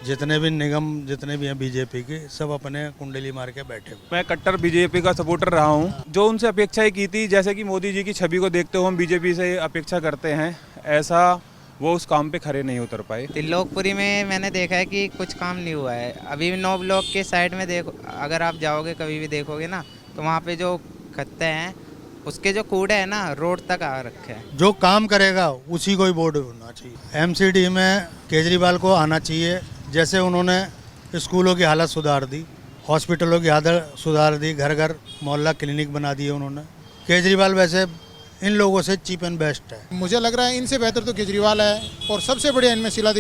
जितने भी निगम जितने भी हैं बीजेपी के, सब अपने कुंडली मार के बैठे हुए। मैं कट्टर बीजेपी का सपोर्टर रहा हूँ। जो उनसे अपेक्षाएं की थी, जैसे कि मोदी जी की छवि को देखते हुए हम बीजेपी से अपेक्षा करते हैं, ऐसा वो उस काम पे खरे नहीं उतर पाए। त्रिलोकपुरी में मैंने देखा है कि कुछ काम नहीं हुआ है। अभी भी 9 ब्लॉक के साइड में देखो, अगर आप जाओगे कभी भी देखोगे ना, तो वहाँ पे जो खत्ते हैं उसके जो कूड़े हैं ना, रोड तक आ रखे हैं। जो काम करेगा उसी को ही वोट होना चाहिए। एमसीडी में केजरीवाल को आना चाहिए। जैसे उन्होंने स्कूलों की हालत सुधार दी, हॉस्पिटलों की हालत सुधार दी, घर घर मोहल्ला क्लिनिक बना दिए उन्होंने। केजरीवाल वैसे इन लोगों से चीप एंड बेस्ट है। मुझे लग रहा है इनसे बेहतर तो केजरीवाल है, और सबसे बढ़िया इनमें शीला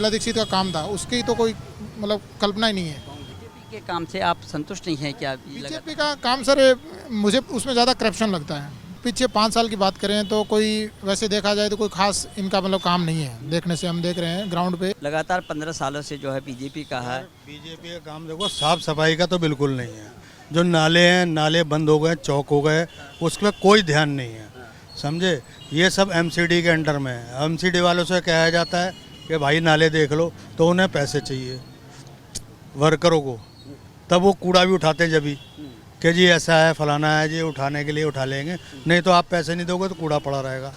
दीक्षित का काम था, उसकी तो कोई मतलब कल्पना ही नहीं है। बीजेपी के काम से आप संतुष्ट नहीं हैं क्या? बीजेपी का काम सर, मुझे उसमें ज़्यादा करप्शन लगता है। पिछले 5 साल की बात करें तो कोई वैसे देखा जाए तो कोई खास इनका मतलब काम नहीं है। देखने से हम देख रहे हैं ग्राउंड पे लगातार 15 सालों से जो है बीजेपी का है। बीजेपी का काम देखो, साफ सफाई का तो बिल्कुल नहीं है। जो नाले हैं, नाले बंद हो गए, चौक हो गए, उस पर कोई ध्यान नहीं है, समझे। ये सब एमसीडी के अंडर में है। एमसीडी वालों से कहा जाता है कि भाई नाले देख लो, तो उन्हें पैसे चाहिए वर्करों को, तब वो कूड़ा भी उठाते जब भी कि जी ऐसा है फलाना है जी, उठाने के लिए उठा लेंगे, नहीं तो आप पैसे नहीं दोगे तो कूड़ा पड़ा रहेगा।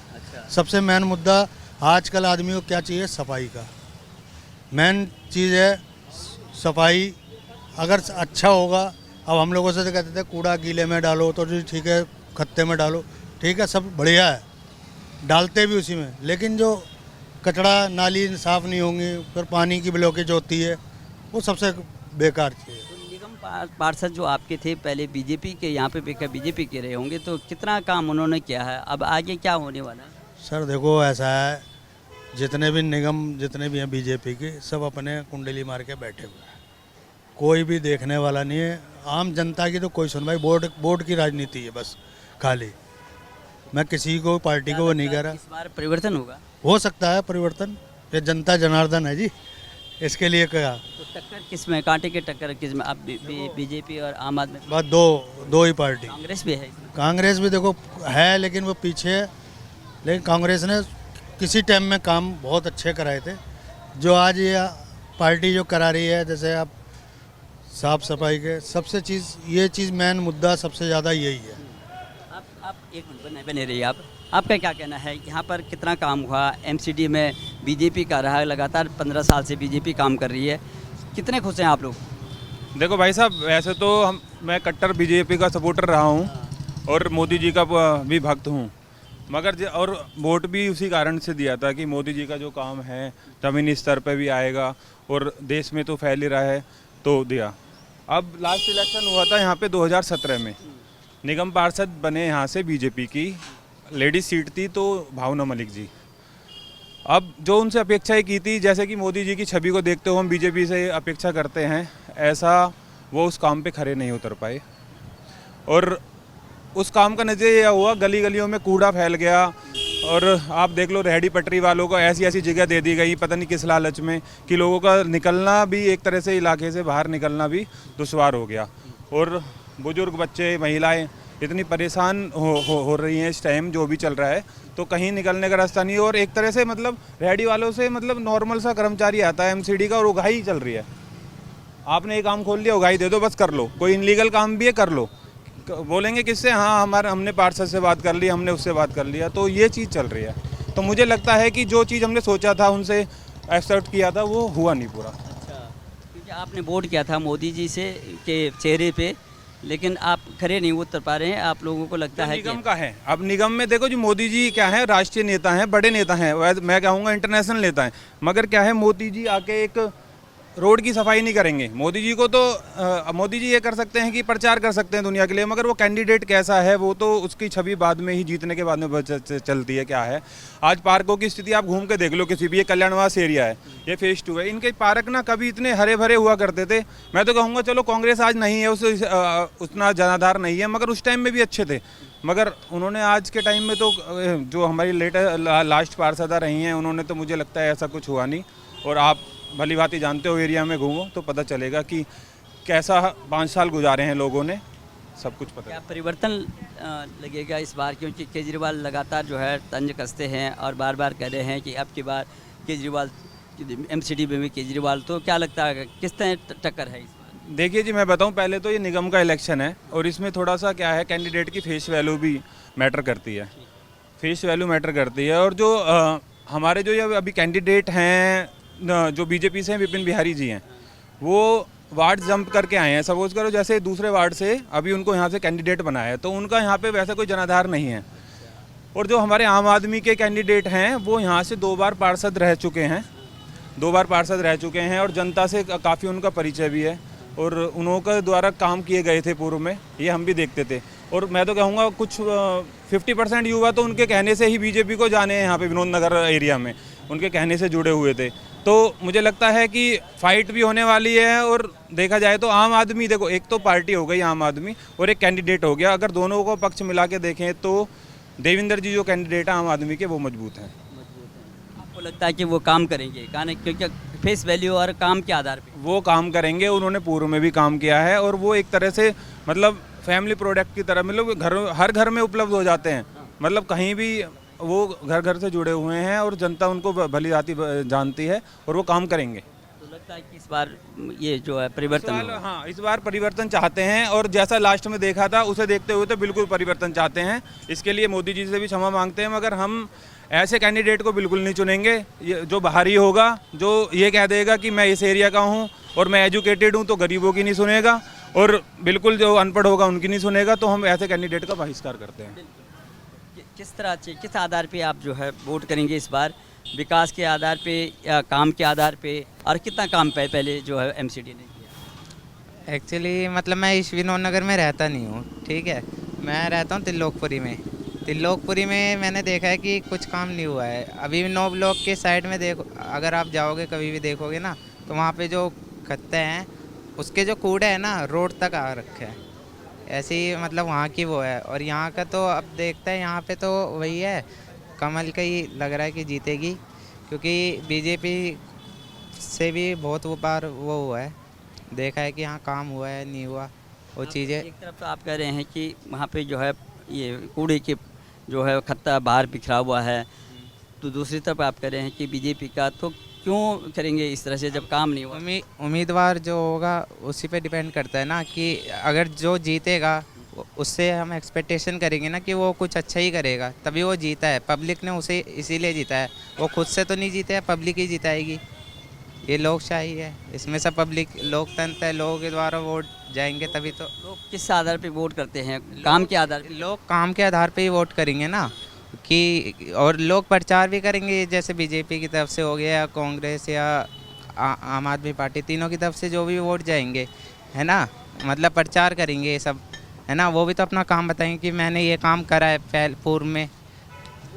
सबसे मेन मुद्दा आजकल आदमी को क्या चाहिए, सफाई का मेन चीज़ है। सफाई अगर अच्छा होगा, अब हम लोगों से तो कहते थे कूड़ा गीले में डालो, तो जी ठीक है खत्ते में डालो, ठीक है सब बढ़िया है, डालते भी उसी में, लेकिन जो कचरा नाली साफ़ नहीं होंगी, फिर पानी की ब्लॉकेज होती है, वो सबसे बेकार चीज़ है। निगम पार्षद जो आपके थे पहले बीजेपी के, यहाँ पे बेकार बीजेपी के रहे होंगे, तो कितना काम उन्होंने किया है, अब आगे क्या होने वाला है? सर देखो ऐसा है, जितने भी निगम जितने भी हैं बीजेपी के, सब अपने कुंडली मार के बैठे हुए हैं। कोई भी देखने वाला नहीं है। आम जनता की तो कोई सुनवाई, बोर्ड की राजनीति है बस खाली। मैं किसी को पार्टी को वो नहीं कह रहा। इस बार परिवर्तन होगा? हो सकता है परिवर्तन, ये जनता जनार्दन है जी, इसके लिए क्या। तो टक्कर किस में, कांटे की टक्कर किस में? आप बीजेपी और आम आदमी? बस दो ही पार्टी। कांग्रेस भी है? कांग्रेस भी देखो है, लेकिन वो पीछे है। लेकिन कांग्रेस ने किसी टाइम में काम बहुत अच्छे कराए थे। जो आज ये पार्टी जो करा रही है, जैसे आप साफ सफाई के सबसे चीज़, ये चीज़ मेन मुद्दा सबसे ज़्यादा यही है। आप एक मिनट बने रहिए। आपका क्या कहना है, यहाँ पर कितना काम हुआ? एमसीडी में बीजेपी का रहा है, लगातार 15 साल से बीजेपी काम कर रही है, कितने खुश हैं आप लोग? देखो भाई साहब, वैसे तो मैं कट्टर बीजेपी का सपोर्टर रहा हूँ और मोदी जी का भी भक्त हूँ, मगर और वोट भी उसी कारण से दिया था कि मोदी जी का जो काम है ज़मीनी स्तर पर भी आएगा और देश में तो फैल ही रहा है, तो दिया। अब लास्ट इलेक्शन हुआ था यहाँ पे 2017 में, निगम पार्षद बने यहाँ से बीजेपी की, लेडी सीट थी तो भावना मलिक जी। अब जो उनसे अपेक्षाएं की थी, जैसे कि मोदी जी की छवि को देखते हुए हम बीजेपी से अपेक्षा करते हैं, ऐसा वो उस काम पे खरे नहीं उतर पाए। और उस काम का नतीजा यह हुआ, गली गलियों में कूड़ा फैल गया। और आप देख लो, रेहड़ी पटरी वालों को ऐसी ऐसी जगह दे दी गई, पता नहीं किस लालच में, कि लोगों का निकलना भी, एक तरह से इलाके से बाहर निकलना भी दुश्वार हो गया। और बुजुर्ग, बच्चे, महिलाएं इतनी परेशान हो रही हैं इस टाइम जो भी चल रहा है, तो कहीं निकलने का रास्ता नहीं। और एक तरह से मतलब रेहड़ी वालों से मतलब नॉर्मल सा कर्मचारी आता है एमसीडी का, और उगाही चल रही है। आपने एक काम खोल लिया, उगाही दे दो, बस कर लो। कोई इनलीगल काम भी है, कर लो। बोलेंगे किससे? हाँ हमने पार्षद से बात कर ली, हमने उससे बात कर लिया, तो ये चीज़ चल रही है। तो मुझे लगता है कि जो चीज़ हमने सोचा था, उनसे एक्सेप्ट किया था, वो हुआ नहीं पूरा। अच्छा, क्योंकि आपने वोट किया था मोदी जी से के चेहरे पे, लेकिन आप खरे नहीं उतर पा रहे हैं। आप लोगों को लगता है निगम का है। अब निगम में देखो जी, मोदी जी क्या है, राष्ट्रीय नेता हैं, बड़े नेता हैं, मैं कहूँगा इंटरनेशनल नेता हैं, मगर क्या है, मोदी जी आके एक रोड की सफाई नहीं करेंगे। मोदी जी को तो मोदी जी ये कर सकते हैं कि प्रचार कर सकते हैं दुनिया के लिए, मगर वो कैंडिडेट कैसा है, वो तो उसकी छवि बाद में ही, जीतने के बाद में चलती है क्या है। आज पार्कों की स्थिति आप घूम के देख लो किसी भी, ये कल्याणवास एरिया है, ये फेज 2 है, इनके पार्क ना कभी इतने हरे भरे हुआ करते थे। मैं तो कहूँगा चलो कांग्रेस आज नहीं है, उतना जनाधार नहीं है, मगर उस टाइम में भी अच्छे थे। मगर उन्होंने आज के टाइम में तो जो हमारी लास्ट पार्षद रही हैं, उन्होंने तो मुझे लगता है ऐसा कुछ हुआ नहीं। और आप भली भांति जानते हो, एरिया में घूमो तो पता चलेगा कि कैसा 5 साल गुजारे हैं लोगों ने, सब कुछ पता। क्या परिवर्तन लगेगा इस बार? क्योंकि केजरीवाल लगातार जो है तंज कसते हैं और बार बार कह रहे हैं कि अब की बार केजरीवाल एमसीडी में भी केजरीवाल, तो क्या लगता है किस तरह टक्कर है इस बार? देखिए जी, मैं बताऊं, पहले तो ये निगम का इलेक्शन है और इसमें थोड़ा सा क्या है, कैंडिडेट की फेस वैल्यू भी मैटर करती है। फेस वैल्यू मैटर करती है। और जो हमारे जो ये अभी कैंडिडेट हैं जो बीजेपी से हैं, विपिन बिहारी जी हैं, वो वार्ड जंप करके आए हैं। सपोज करो जैसे दूसरे वार्ड से अभी उनको यहाँ से कैंडिडेट बनाया है, तो उनका यहाँ पे वैसा कोई जनाधार नहीं है। और जो हमारे आम आदमी के कैंडिडेट हैं वो यहाँ से 2 बार पार्षद रह चुके हैं, 2 बार पार्षद रह चुके हैं और जनता से काफ़ी उनका परिचय भी है और उनके द्वारा काम किए गए थे पूर्व में, ये हम भी देखते थे। और मैं तो कहूँगा कुछ 50% युवा तो उनके कहने से ही बीजेपी को जाने हैं, यहाँ पे विनोद नगर एरिया में उनके कहने से जुड़े हुए थे। तो मुझे लगता है कि फाइट भी होने वाली है। और देखा जाए तो आम आदमी, देखो एक तो पार्टी हो गई आम आदमी और एक कैंडिडेट हो गया, अगर दोनों को पक्ष मिला के देखें तो देवेंद्र जी जो कैंडिडेट है आम आदमी के, वो मजबूत हैं। आपको लगता है कि वो काम करेंगे क्योंकि फेस वैल्यू और काम के आधार पे? वो काम करेंगे, उन्होंने पूर्व में भी काम किया है और वो एक तरह से मतलब फैमिली प्रोडक्ट की तरह, मतलब हर घर में उपलब्ध हो जाते हैं, मतलब कहीं भी वो घर घर से जुड़े हुए हैं और जनता उनको भली भांति जानती है और वो काम करेंगे। तो लगता है कि इस बार ये जो है परिवर्तन होगा। हाँ, इस बार परिवर्तन चाहते हैं और जैसा लास्ट में देखा था उसे देखते हुए तो बिल्कुल परिवर्तन चाहते हैं। इसके लिए मोदी जी से भी क्षमा मांगते हैं, मगर हम ऐसे कैंडिडेट को बिल्कुल नहीं चुनेंगे जो बाहरी होगा, जो ये कह देगा कि मैं इस एरिया का हूँ और मैं एजुकेटेड हूँ, तो गरीबों की नहीं सुनेगा और बिल्कुल जो अनपढ़ होगा उनकी नहीं सुनेगा। तो हम ऐसे कैंडिडेट का बहिष्कार करते हैं। किस तरह से, किस आधार पे आप जो है वोट करेंगे इस बार? विकास के आधार पे या काम के आधार पे? और कितना काम पहले जो है एमसीडी ने किया? एक्चुअली मतलब मैं इस विनोद नगर में रहता नहीं हूँ, ठीक है, मैं रहता हूँ त्रिलोकपुरी में। त्रिलोकपुरी में मैंने देखा है कि कुछ काम नहीं हुआ है। अभी 9 ब्लॉक के साइड में देखो, अगर आप जाओगे कभी भी देखोगे ना, तो वहाँ पे जो खत्ते हैं उसके जो कूड़े हैं ना, रोड तक आ रखे हैं। ऐसे ही मतलब वहाँ की वो है। और यहाँ का तो अब देखते हैं, यहाँ पे तो वही है, कमल का ही लग रहा है कि जीतेगी, क्योंकि बीजेपी से भी बहुत वो बार वो हुआ है, देखा है कि यहाँ काम हुआ है नहीं हुआ वो चीज़ें। एक तरफ तो आप कह रहे हैं कि वहाँ पे जो है ये कूड़े के जो है खत्ता बाहर बिखरा हुआ है, तो दूसरी तरफ आप कह रहे हैं कि बीजेपी का, तो क्यों करेंगे इस तरह से जब काम नहीं हुआ? उम्मीदवार जो होगा उसी पे डिपेंड करता है ना, कि अगर जो जीतेगा उससे हम एक्सपेक्टेशन करेंगे ना कि वो कुछ अच्छा ही करेगा, तभी वो जीता है। पब्लिक ने उसे इसीलिए जीता है, वो खुद से तो नहीं जीते है, पब्लिक ही जिताएगी। ये लोकशाही है, इसमें सब पब्लिक लोकतंत्र है, लोगों के द्वारा वोट जाएंगे तभी तो। लोग किस आधार पे वोट करते हैं? काम के आधार पे? लोग काम के आधार पे ही वोट करेंगे ना, कि और लोग प्रचार भी करेंगे, जैसे बीजेपी की तरफ से हो गया या कांग्रेस या आम आदमी पार्टी, तीनों की तरफ से जो भी वोट जाएंगे, है ना, मतलब प्रचार करेंगे ये सब, है ना। वो भी तो अपना काम बताएंगे कि मैंने ये काम करा है पूर्व में।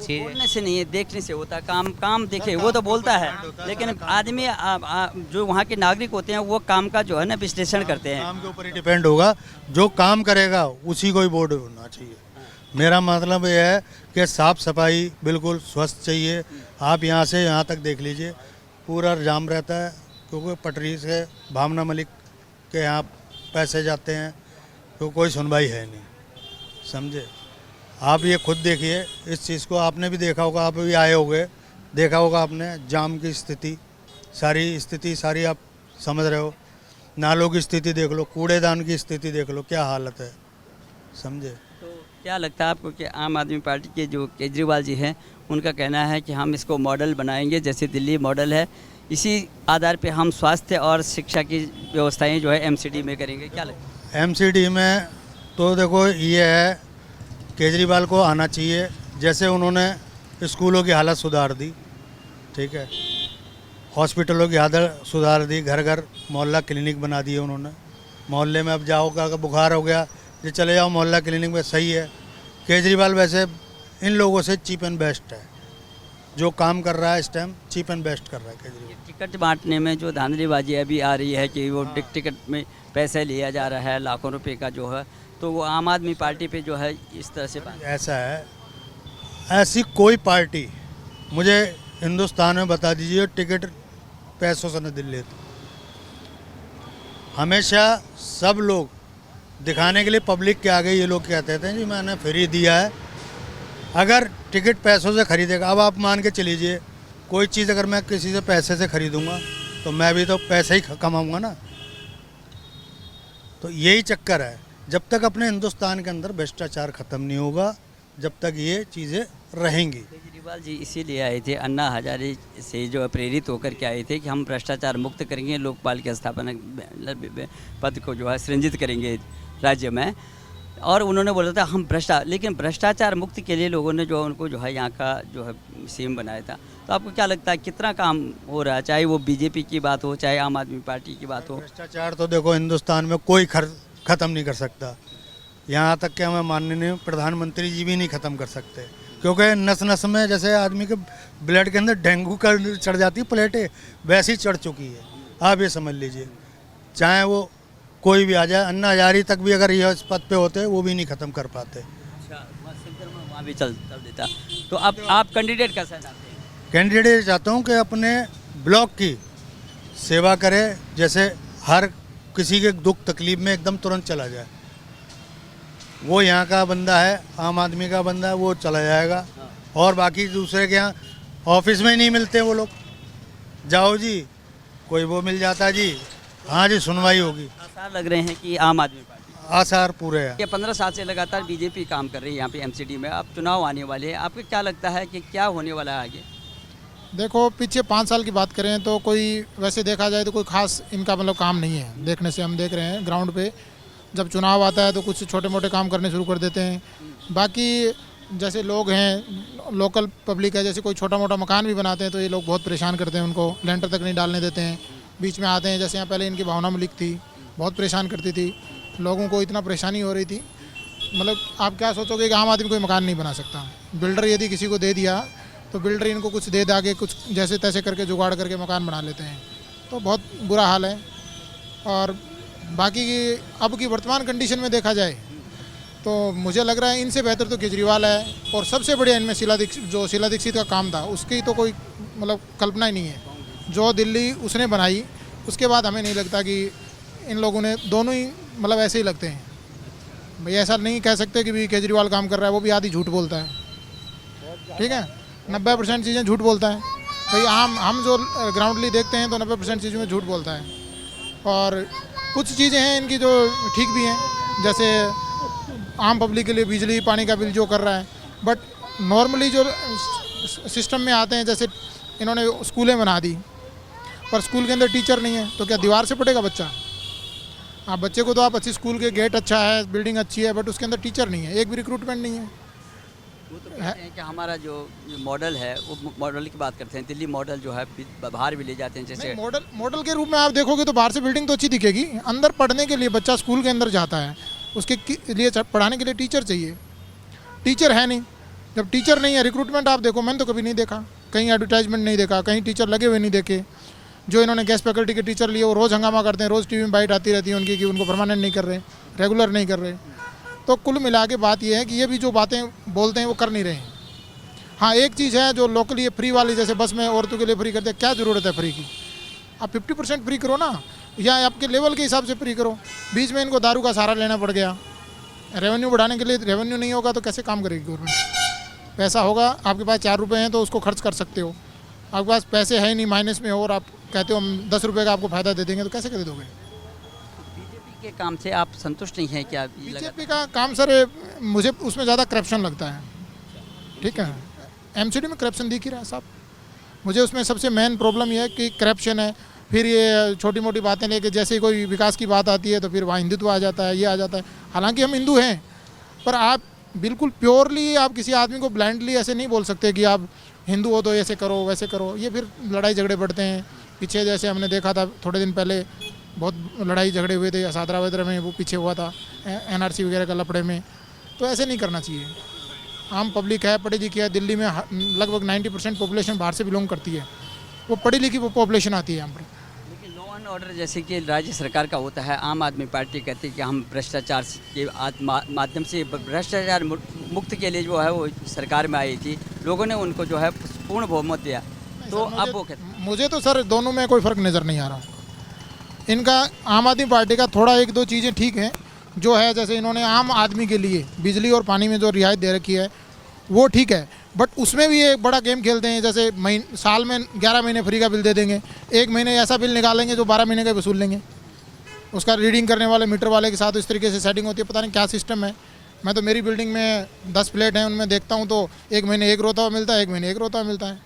बोलने से नहीं है, देखने से होता है। काम देखे वो तो बोलता है, लेकिन आदमी जो वहाँ के नागरिक होते हैं वो काम का जो है ना विश्लेषण करते हैं। काम के ऊपर ही डिपेंड होगा, जो काम करेगा उसी को ही वोट होना चाहिए। मेरा मतलब ये है कि साफ सफाई बिल्कुल स्वस्थ चाहिए। आप यहाँ से यहाँ तक देख लीजिए, पूरा जाम रहता है, क्योंकि पटरी से भावना मलिक के यहाँ पैसे जाते हैं, तो कोई सुनवाई है नहीं, समझे। आप ये खुद देखिए इस चीज़ को, आपने भी देखा होगा, आप भी आए होंगे, देखा होगा आपने, जाम की स्थिति सारी आप समझ रहे हो। नालों की स्थिति देख लो, कूड़ेदान की स्थिति देख लो, क्या हालत है, समझे। तो क्या लगता है आपको कि आम आदमी पार्टी के जो केजरीवाल जी हैं, उनका कहना है कि हम इसको मॉडल बनाएंगे, जैसे दिल्ली मॉडल है, इसी आधार पे हम स्वास्थ्य और शिक्षा की व्यवस्थाएं जो है एमसीडी में करेंगे, क्या लगता है? एमसीडी में तो देखो ये है, केजरीवाल को आना चाहिए। जैसे उन्होंने स्कूलों की हालत सुधार दी, ठीक है, हॉस्पिटलों की हालत सुधार दी, घर घर मोहल्ला क्लिनिक बना दिए उन्होंने। मोहल्ले में अब जाओ का बुखार हो गया, ये चले जाओ मोहल्ला क्लिनिक में, सही है। केजरीवाल वैसे इन लोगों से चीप एंड बेस्ट है, जो काम कर रहा है इस टाइम चीप एंड बेस्ट कर रहा है केजरीवाल। टिकट बांटने में जो धांधलीबाजी अभी आ रही है कि वो टिकट में पैसे लिया जा रहा है लाखों रुपए का जो है, तो वो आम आदमी पार्टी पे जो है इस तरह से ऐसा है, ऐसी कोई पार्टी मुझे हिंदुस्तान में बता दीजिए टिकट पैसों से न दिल लेते। हमेशा सब लोग दिखाने के लिए पब्लिक के आगे ये लोग कहते थे जी मैंने फ्री दिया है। अगर टिकट पैसों से खरीदेगा, अब आप मान के चलीजिए कोई चीज़ अगर मैं किसी से पैसे से खरीदूंगा तो मैं भी तो पैसे ही कमाऊंगा ना। तो यही चक्कर है, जब तक अपने हिंदुस्तान के अंदर भ्रष्टाचार ख़त्म नहीं होगा जब तक ये चीज़ें रहेंगी। केजरीवाल जी इसीलिए आए थे, अन्ना हजारे से जो प्रेरित होकर के आए थे कि हम भ्रष्टाचार मुक्त करेंगे, लोकपाल के स्थापना पद को जो है सृजित करेंगे राज्य में। और उन्होंने बोला था हम लेकिन भ्रष्टाचार मुक्त के लिए लोगों ने जो उनको जो है यहाँ का जो है सीएम बनाया था। तो आपको क्या लगता है कितना काम हो रहा है, चाहे वो बीजेपी की बात हो चाहे आम आदमी पार्टी की बात हो? भ्रष्टाचार तो देखो हिंदुस्तान में कोई ख़त्म नहीं कर सकता, यहाँ तक कि हमें माननीय प्रधानमंत्री जी भी नहीं ख़त्म कर सकते, क्योंकि नस नस में जैसे आदमी के ब्लड के अंदर डेंगू का चढ़ जाती है प्लेटें, वैसी चढ़ चुकी है। आप ये समझ लीजिए, चाहे वो कोई भी आ जाए, अन्ना हजारी तक भी अगर ये इस पद पे होते वो भी नहीं ख़त्म कर पाते। अच्छा, वहाँ भी चल देता। तो आप कैंडिडेट कैसा चाहते हैं? कैंडिडेट चाहता हूँ कि अपने ब्लॉक की सेवा करे, जैसे हर किसी के दुख तकलीफ में एकदम तुरंत चला जाए। वो यहाँ का बंदा है, आम आदमी का बंदा है, वो चला जाएगा। और बाकी दूसरे के यहाँ ऑफिस में ही नहीं मिलते वो लोग, जाओ जी कोई वो मिल जाता है जी, हाँ जी सुनवाई होगी। आसार लग रहे हैं कि आम आदमी पार्टी, आसार पूरे हैं। ये 15 साल से लगातार बीजेपी काम कर रही है यहाँ पे एमसीडी में। अब चुनाव आने वाले हैं, आपको क्या लगता है कि क्या होने वाला है आगे? देखो पीछे 5 साल की बात करें तो कोई वैसे देखा जाए तो कोई खास इनका मतलब काम नहीं है। देखने से हम देख रहे हैं ग्राउंड पे जब चुनाव आता है तो कुछ छोटे मोटे काम करने शुरू कर देते हैं। बाकी जैसे लोग हैं, लोकल पब्लिक है, जैसे कोई छोटा मोटा मकान भी बनाते हैं तो ये लोग बहुत परेशान करते हैं, उनको लेंटर तक नहीं डालने देते हैं, बीच में आते हैं। जैसे यहाँ पहले इनकी भावना मलिक थी, बहुत परेशान करती थी लोगों को, इतना परेशानी हो रही थी। मतलब आप क्या सोचोगे कि आम आदमी कोई मकान नहीं बना सकता। बिल्डर यदि किसी को दे दिया तो बिल्डर इनको कुछ दे दागे कुछ जैसे तैसे करके जुगाड़ करके मकान बना लेते हैं, तो बहुत बुरा हाल है। और बाकी अब की वर्तमान कंडीशन में देखा जाए तो मुझे लग रहा है इनसे बेहतर तो केजरीवाल है। और सबसे बढ़िया इनमें शीला दीक्षित का काम था, उसकी तो कोई मतलब कल्पना ही नहीं है। जो दिल्ली उसने बनाई, उसके बाद हमें नहीं लगता कि इन लोगों ने, दोनों ही मतलब ऐसे ही लगते हैं भाई। ऐसा नहीं कह सकते कि भी केजरीवाल काम कर रहा है, वो भी आधी झूठ बोलता है। ठीक है, 90% चीज़ें झूठ बोलता है भाई। हम जो ग्राउंडली देखते हैं तो 90% चीज़ों में झूठ बोलता है। और कुछ चीज़ें हैं इनकी जो ठीक भी हैं, जैसे आम पब्लिक के लिए बिजली पानी का बिल जो कर रहा है। बट नॉर्मली जो सिस्टम में आते हैं, जैसे इन्होंने स्कूलें बना दी पर स्कूल के अंदर टीचर नहीं है, तो क्या दीवार से पढ़ेगा बच्चा? आप बच्चे को तो आप अच्छी स्कूल के गेट अच्छा है, बिल्डिंग अच्छी है, बट उसके अंदर टीचर नहीं है, एक भी रिक्रूटमेंट नहीं है। वो तो कहते हैं कि हमारा जो मॉडल है वो मॉडल की बात करते हैं, दिल्ली मॉडल जो है बाहर भी ले जाते हैं। जैसे मॉडल के रूप में आप देखोगे तो बाहर से बिल्डिंग तो अच्छी दिखेगी, अंदर पढ़ने के लिए बच्चा स्कूल के अंदर जाता है, उसके लिए पढ़ाने के लिए टीचर चाहिए। टीचर है नहीं, जब टीचर नहीं है रिक्रूटमेंट आप देखो, मैंने तो कभी नहीं देखा, कहीं एडवर्टाइजमेंट नहीं देखा, कहीं टीचर लगे हुए नहीं देखे। जो इन्होंने गेस्ट फैकल्टी के टीचर लिए वो रोज़ हंगामा करते हैं, रोज़ टीवी में बाइट आती रहती है उनकी कि उनको परमानेंट नहीं कर रहे, रेगुलर नहीं कर रहे। तो कुल मिला के बात ये है कि ये भी जो बातें बोलते हैं वो कर नहीं रहे हैं। हाँ एक चीज़ है जो लोकली फ्री वाली, जैसे बस में औरतों के लिए फ्री करते हैं, क्या ज़रूरत है फ्री की? आप 50% फ्री करो ना, या आपके लेवल के हिसाब से फ्री करो। बीच में इनको दारू का सहारा लेना पड़ गया, रेवेन्यू बढ़ाने के लिए। रेवेन्यू नहीं होगा तो कैसे काम करेगी गवर्नमेंट? पैसा होगा, आपके पास 4 रुपये हैं तो उसको खर्च कर सकते हो। आपके पास पैसे है नहीं, माइनस में हो, और आप कहते हो हम 10 रुपये का आपको फ़ायदा दे देंगे, तो कैसे कर दोगे? बीजेपी के काम से आप संतुष्ट नहीं हैं क्या? बीजेपी का काम सर मुझे उसमें ज़्यादा करप्शन लगता है। ठीक है, एमसीडी में करप्शन दिख ही रहा है साहब। मुझे उसमें सबसे मेन प्रॉब्लम यह है कि करप्शन है। फिर ये छोटी मोटी बातें लेके, जैसे ही कोई विकास की बात आती है तो फिर वहाँ हिंदुत्व आ जाता है, ये आ जाता है। हालांकि हम हिंदू हैं, पर आप बिल्कुल प्योरली आप किसी आदमी को ब्लाइंडली ऐसे नहीं बोल सकते कि आप हिंदू हो तो ऐसे करो वैसे करो। ये फिर लड़ाई झगड़े बढ़ते हैं। पीछे जैसे हमने देखा था थोड़े दिन पहले बहुत लड़ाई झगड़े हुए थे सादरा वगैरह में, वो पीछे हुआ था एनआरसी वगैरह का लफड़े में। तो ऐसे नहीं करना चाहिए। आम पब्लिक है, पढ़ी लिखी है, दिल्ली में लगभग 90% पॉपुलेशन बाहर से बिलोंग करती है, वो पढ़ी लिखी वो पॉपुलेशन आती है यहाँ पर। लेकिन लॉ एंड ऑर्डर जैसे कि राज्य सरकार का होता है, आम आदमी पार्टी कहती है कि हम भ्रष्टाचार के माध्यम से भ्रष्टाचार मुक्त के लिए जो है वो सरकार में आई थी, लोगों ने उनको जो है पूर्ण बहुमत दिया। तो अब वो कहते, मुझे तो सर दोनों में कोई फ़र्क नज़र नहीं आ रहा। इनका आम आदमी पार्टी का थोड़ा 1-2 चीज़ें ठीक हैं जो है, जैसे इन्होंने आम आदमी के लिए बिजली और पानी में जो रियायत दे रखी है वो ठीक है। बट उसमें भी एक बड़ा गेम खेलते हैं, जैसे साल में 11 महीने फ्री का बिल दे देंगे, एक महीने ऐसा बिल निकालेंगे जो 12 महीने का वसूल लेंगे। उसका रीडिंग करने वाले मीटर वाले के साथ इस तरीके से सेटिंग होती है, पता नहीं क्या सिस्टम है। मैं तो मेरी बिल्डिंग में 10 फ्लैट हैं, उनमें देखता हूँ तो एक महीने एक रोता हुआ मिलता है, एक महीने एक रोता हुआ मिलता है।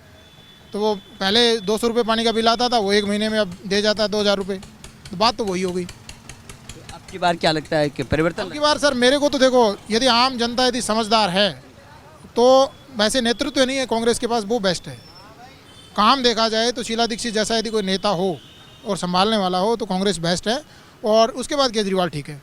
तो वो पहले 200 रुपये पानी का बिल आता था, वो एक महीने में अब दे जाता है 2000 रुपये। तो बात तो वही हो गई। आपकी बार क्या लगता है कि परिवर्तन की बार सर मेरे को तो देखो, यदि आम जनता यदि समझदार है तो वैसे नेतृत्व नहीं है कांग्रेस के पास, वो बेस्ट है। काम देखा जाए तो शीला दीक्षित जैसा यदि कोई नेता हो और संभालने वाला हो तो कांग्रेस बेस्ट है, और उसके बाद केजरीवाल ठीक है।